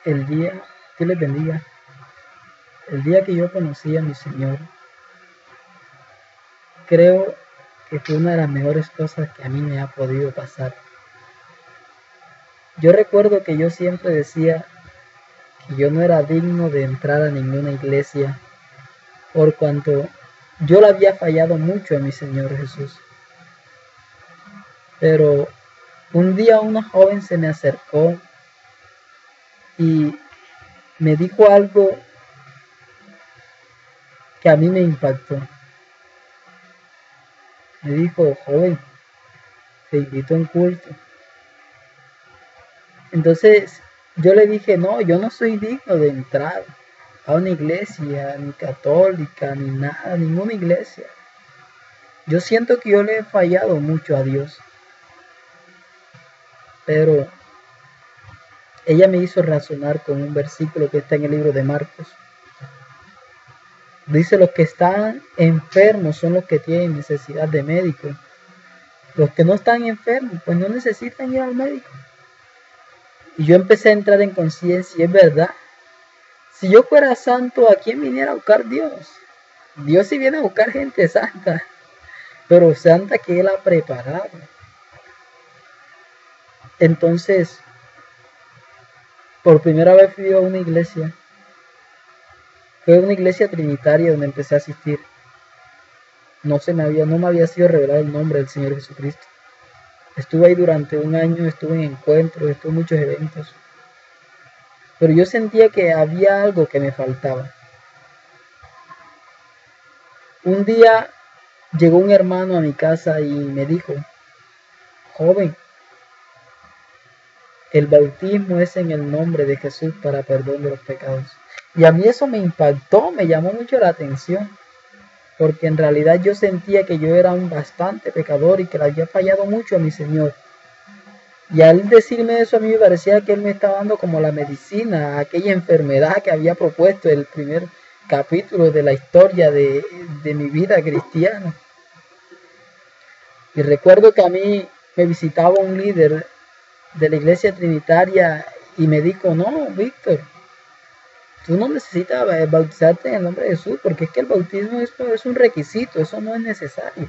El día, Dios les bendiga, el día que yo conocí a mi Señor, creo que fue una de las mejores cosas que a mí me ha podido pasar. Yo recuerdo que yo siempre decía que yo no era digno de entrar a ninguna iglesia por cuanto yo le había fallado mucho a mi Señor Jesús. Pero un día una joven se me acercó y me dijo algo que a mí me impactó. Me dijo: joven, te invito a un culto. Entonces yo le dije: no, yo no soy digno de entrar a una iglesia, ni católica, ni nada, ninguna iglesia. Yo siento que yo le he fallado mucho a Dios. Pero ella me hizo razonar con un versículo que está en el libro de Marcos. Dice: los que están enfermos son los que tienen necesidad de médico. Los que no están enfermos, pues no necesitan ir al médico. Y yo empecé a entrar en conciencia, y es verdad. Si yo fuera santo, ¿a quién viniera a buscar Dios? Dios sí viene a buscar gente santa, pero santa que Él ha preparado. Entonces, por primera vez fui a una iglesia. Fue una iglesia trinitaria donde empecé a asistir. No me había sido revelado el nombre del Señor Jesucristo. Estuve ahí durante un año, estuve en encuentros, estuve en muchos eventos. Pero yo sentía que había algo que me faltaba. Un día llegó un hermano a mi casa y me dijo: joven, el bautismo es en el nombre de Jesús para perdón de los pecados. Y a mí eso me impactó, me llamó mucho la atención, porque en realidad yo sentía que yo era un bastante pecador y que le había fallado mucho a mi Señor. Y al decirme eso, a mí me parecía que Él me estaba dando como la medicina a aquella enfermedad que había propuesto el primer capítulo de la historia de mi vida cristiana. Y recuerdo que a mí me visitaba un líder de la iglesia trinitaria y me dijo: no, Víctor, tú no necesitas bautizarte en el nombre de Jesús, porque es que el bautismo es un requisito, eso no es necesario.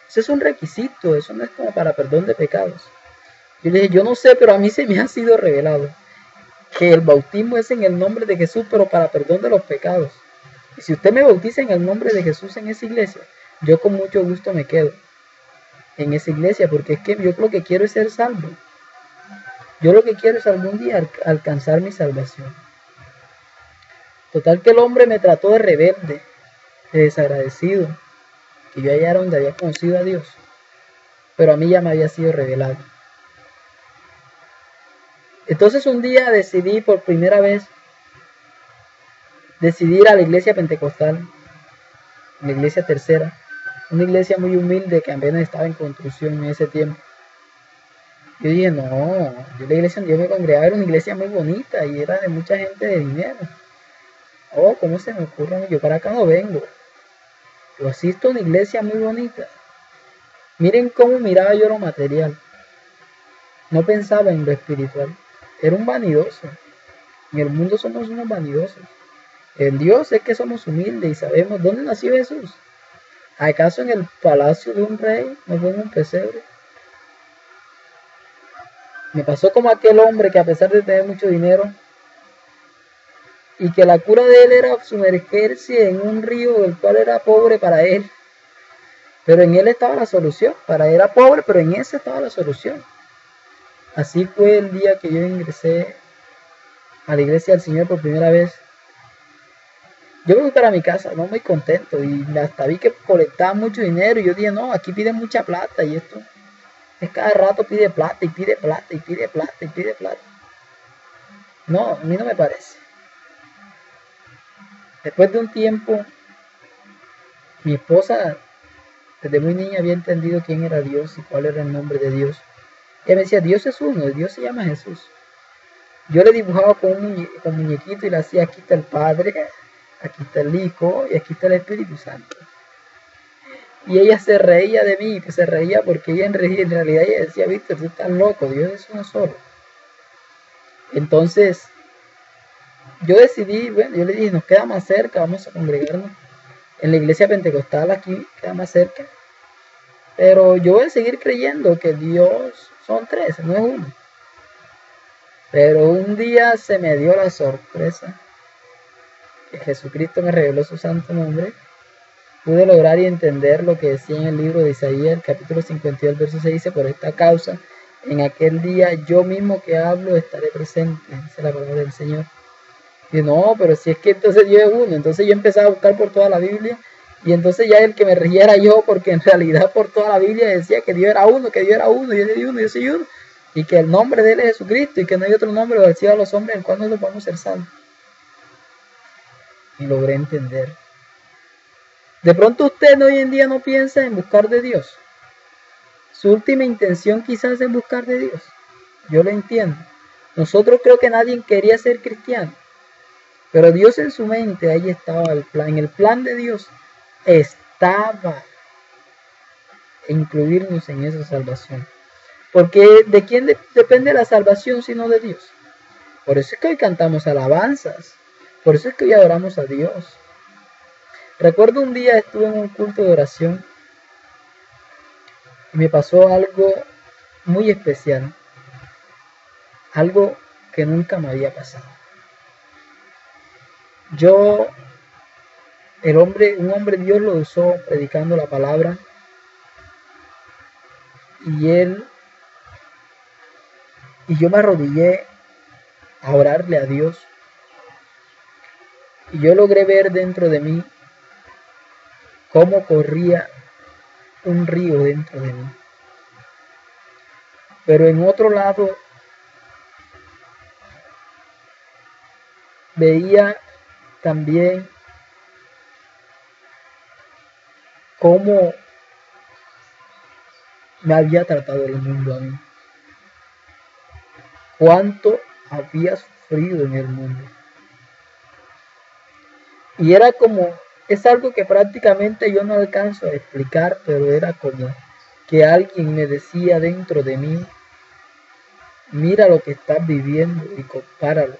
Eso es un requisito, eso no es como para perdón de pecados. Yo le dije: yo no sé, pero a mí se me ha sido revelado que el bautismo es en el nombre de Jesús, pero para perdón de los pecados. Y si usted me bautiza en el nombre de Jesús en esa iglesia, yo con mucho gusto me quedo en esa iglesia, porque es que yo lo que quiero es ser salvo. Yo lo que quiero es algún día alcanzar mi salvación. Total que el hombre me trató de rebelde, de desagradecido, que yo allá era donde había conocido a Dios, pero a mí ya me había sido revelado. Entonces un día decidí por primera vez ir a la iglesia pentecostal, la iglesia tercera, una iglesia muy humilde que apenas estaba en construcción en ese tiempo. Yo dije: no, yo la iglesia donde yo me congregaba era una iglesia muy bonita y era de mucha gente de dinero. Oh, ¿cómo se me ocurre? Yo para acá no vengo. Yo asisto a una iglesia muy bonita. Miren cómo miraba yo lo material. No pensaba en lo espiritual. Era un vanidoso. En el mundo somos unos vanidosos. En Dios es que somos humildes y sabemos dónde nació Jesús. ¿Acaso en el palacio de un rey? ¿No fue en un pesebre? Me pasó como aquel hombre que, a pesar de tener mucho dinero, y que la cura de él era sumergirse en un río el cual era pobre para él, pero en él estaba la solución. Para él era pobre, pero en ese estaba la solución. Así fue el día que yo ingresé a la iglesia del Señor por primera vez. Yo me fui para mi casa, no muy contento, y hasta vi que colectaban mucho dinero, y yo dije: no, aquí piden mucha plata, y esto es cada rato pide plata, y pide plata, y pide plata, y pide plata. No, a mí no me parece. Después de un tiempo, mi esposa desde muy niña había entendido quién era Dios y cuál era el nombre de Dios. Ella me decía: Dios es uno, Dios se llama Jesús. Yo le dibujaba con un muñequito y le hacía: aquí está el Padre, aquí está el Hijo y aquí está el Espíritu Santo. Y ella se reía de mí, se reía porque ella en realidad ella decía: Víctor, tú estás loco, Dios es uno solo. Entonces yo decidí, bueno, yo le dije, nos queda más cerca, vamos a congregarnos en la iglesia pentecostal aquí, queda más cerca. Pero yo voy a seguir creyendo que Dios son tres, no es uno. Pero un día se me dio la sorpresa que Jesucristo me reveló su santo nombre. Pude lograr y entender lo que decía en el libro de Isaías, el capítulo 52, el verso 6, dice, por esta causa, en aquel día yo mismo que hablo estaré presente, dice la palabra del Señor. Y no, pero si es que entonces Dios es uno, entonces yo empecé a buscar por toda la Biblia, y entonces ya el que me regía era yo, porque en realidad por toda la Biblia decía que Dios era uno, que Dios era uno, yo soy uno, yo soy uno, y que el nombre de él es Jesucristo, y que no hay otro nombre parecido a los hombres en el cual nosotros podemos ser santos. Y logré entender. De pronto usted hoy en día no piensa en buscar de Dios. Su última intención quizás es buscar de Dios. Yo lo entiendo. Nosotros creo que nadie quería ser cristiano. Pero Dios en su mente, ahí estaba el plan. En el plan de Dios estaba incluirnos en esa salvación. Porque ¿de quién depende la salvación sino de Dios? Por eso es que hoy cantamos alabanzas. Por eso es que hoy adoramos a Dios. Recuerdo un día estuve en un culto de oración y me pasó algo muy especial. Algo que nunca me había pasado. Un hombre Dios lo usó predicando la palabra y yo me arrodillé a orarle a Dios y yo logré ver dentro de mí cómo corría un río dentro de mí. Pero en otro lado veía también cómo me había tratado el mundo a mí. Cuánto había sufrido en el mundo. Y era como, es algo que prácticamente yo no alcanzo a explicar, pero era como que alguien me decía dentro de mí, mira lo que estás viviendo y compáralo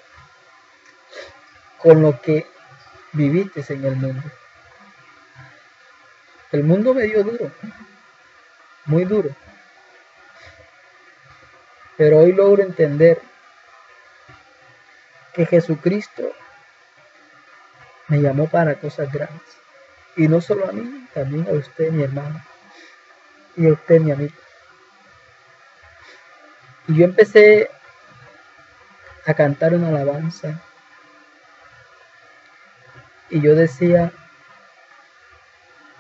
con lo que viviste en el mundo. El mundo me dio duro, muy duro. Pero hoy logro entender que Jesucristo me llamó para cosas grandes. Y no solo a mí, también a usted, mi hermano. Y a usted, mi amigo. Y yo empecé a cantar una alabanza. Y yo decía,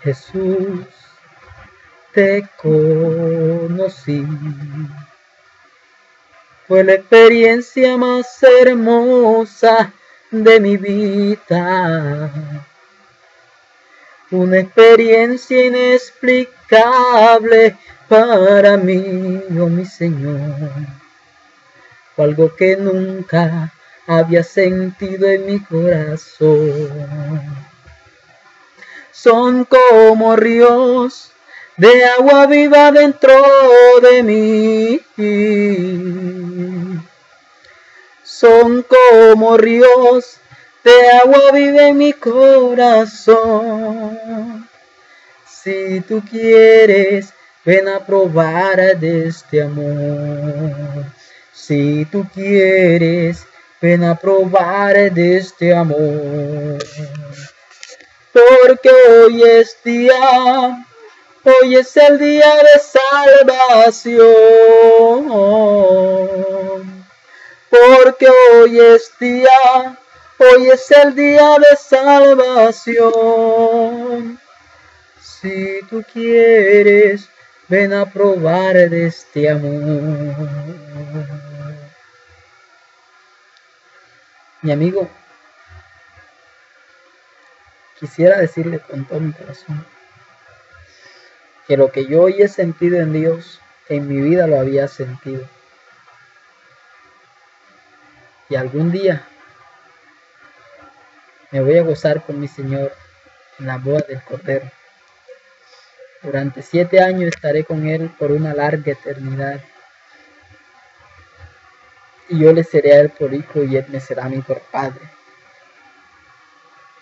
Jesús, te conocí. Fue la experiencia más hermosa de mi vida. Una experiencia inexplicable para mí, oh mi Señor. Fue algo que nunca había sentido en mi corazón. Son como ríos de agua viva dentro de mí. Son como ríos de agua viva en mi corazón. Si tú quieres, ven a probar de este amor. Si tú quieres, ven a probar de este amor. Porque hoy es el día de salvación. Porque hoy es el día de salvación. Si tú quieres, ven a probar de este amor. Mi amigo, quisiera decirle con todo mi corazón que lo que yo hoy he sentido en Dios, en mi vida lo había sentido. Y algún día me voy a gozar con mi Señor en la boda del Cordero. Durante 7 años estaré con Él por una larga eternidad. Y yo le seré a Él por hijo y Él me será a mí por padre.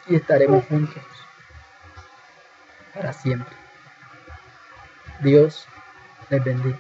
y estaremos juntos para siempre. Dios les bendiga.